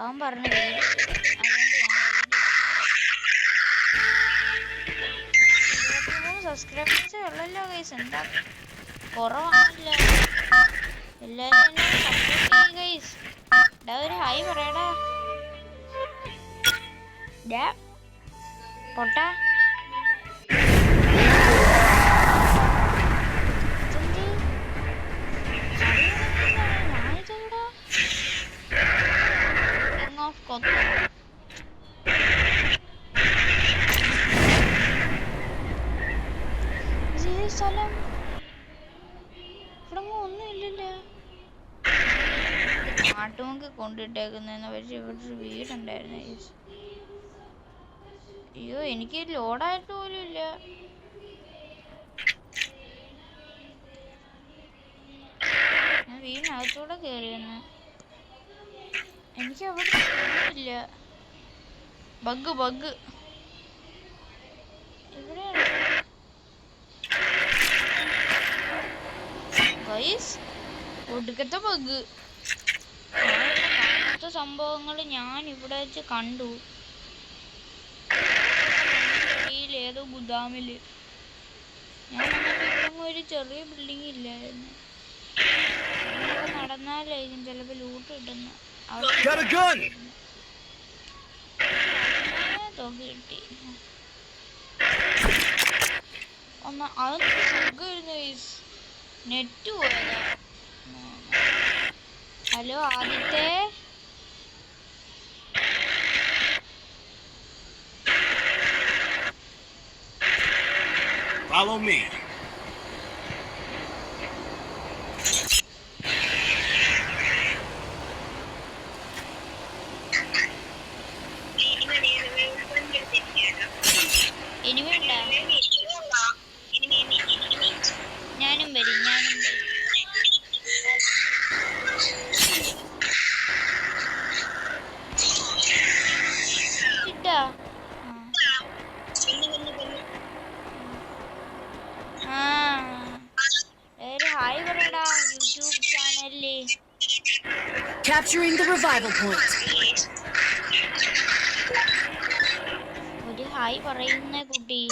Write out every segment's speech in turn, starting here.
അവൻ പറഞ്ഞു വീഡിയോ അതുകൊണ്ട് ഞാൻ 23 സബ്സ്ക്രൈബേഴ്സേ ഉള്ളല്ലോ ഗൈസ്. എന്താ കുറവാണല്ലോ. എല്ലാരും എന്നെ സപ്പോർട്ട് ചെയ്യും ഗൈസ്. ഒരു ഹായ് പറയടാ പൊട്ടാ. സ്ഥലം ഇവിടെ ഒന്നും ഇല്ലല്ലോ. നാട്ടുമുക്ക് കൊണ്ടിട്ടേക്കുന്ന പക്ഷെ ഇവിടെ ഒരു വീടുണ്ടായിരുന്നു. അയ്യോ എനിക്ക് ലോഡായിട്ട് പോലും ഇല്ല. ഞാൻ വീടിനകത്തൂടെ കയറിയെന്ന്. എനിക്ക് അവിടെ ഇല്ല. ബഗ് എവിടെയാണ് ഗൈസ്? ഒടുക്കത്തെ ബഗ്. കാണാത്ത സംഭവങ്ങൾ ഞാൻ ഇവിടെ വെച്ച് കണ്ടു. ഏതോ ഗുദാമില് ഞാൻ വന്നപ്പോ ഒരു ചെറിയ ബിൽഡിംഗ് ഇല്ലായിരുന്നു. നടന്നാലായിരിക്കും ചിലപ്പോ ലൂട്ട് കിട്ടുന്ന. തോക്ക് കിട്ടി. അത് സുഖമായിരുന്നു. നെറ്റ് പോയതാ. Hello Aditya, follow me. ഞാനും വരും. ഹായ് പറയടാ യൂട്യൂബ് ചാനലില്. Capturing the revival point. ഒരു ഹായ് പറയുന്ന കുട്ടി.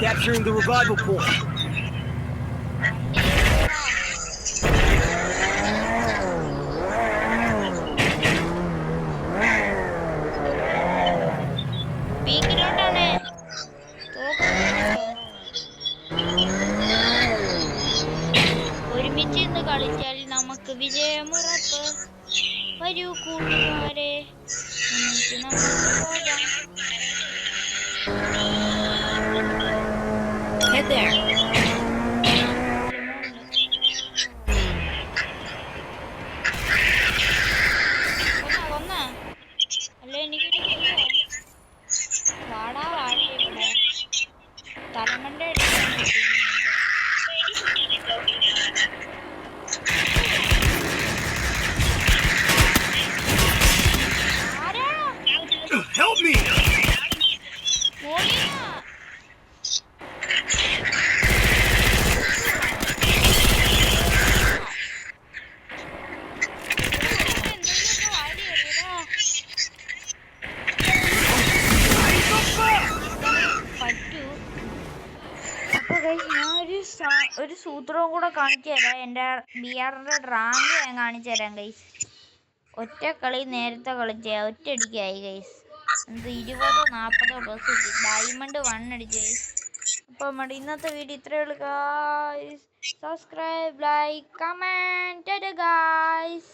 Capturing the revival point. ഒരുമിച്ച് ഇന്ന് കളിച്ചാൽ നമുക്ക് വിജയമുറപ്പ്. വരൂ കൂട്ടുകാരെ, ഒന്നിച്ച് നമുക്ക് പോകാം. Head there. അല്ല എനിക്ക് വാടാ വാഴയുടെ തലമണ്ട Help me. ഒരു സൂത്രവും കൂടെ കാണിച്ചു തരാം. എൻ്റെ ബിആറിൻ്റെ റാങ്ക് ഞാൻ കാണിച്ചു തരാം ഗൈസ്. ഒറ്റ കളി നേരത്തെ കളിച്ച ഒറ്റയടിക്കായി ഗൈസ്. 20-40 പ്ലസ് കിട്ടി. ഡയമണ്ട് 1 അടിച്ചു ഗൈസ്. അപ്പം ഇന്നത്തെ വീഡിയോ ഇത്രയേ ഉള്ളൂ guys. Subscribe, like, comment guys.